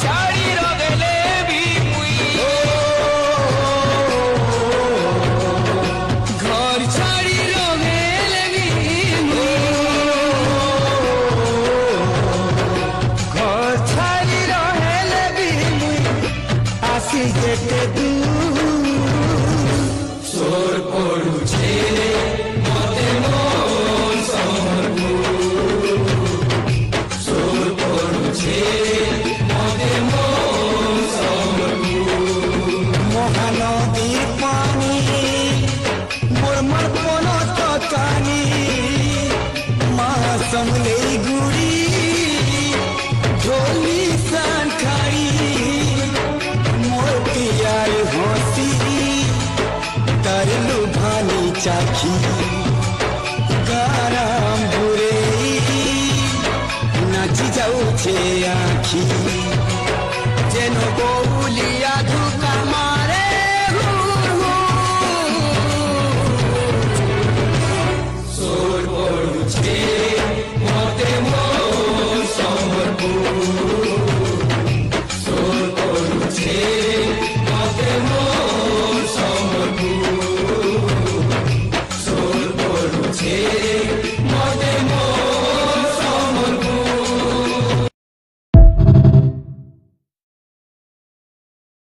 ছাড়ি রগেলে বি মুই ঘর ছাড়ি রগেলে বি মুই ঘর ছাড়ি রগেলে বি মুই আসি যেতে দূর সোর পড়ুছে মতে মন সমরপুর সোর পড়ুছে মতে মন সমরপুর মহানদীর পানি মোর মনত কানি মা সমলেই গুড়ি ঢোলি সান খাড়ি মোর পিয়ার হসি তার লুভানি চাখি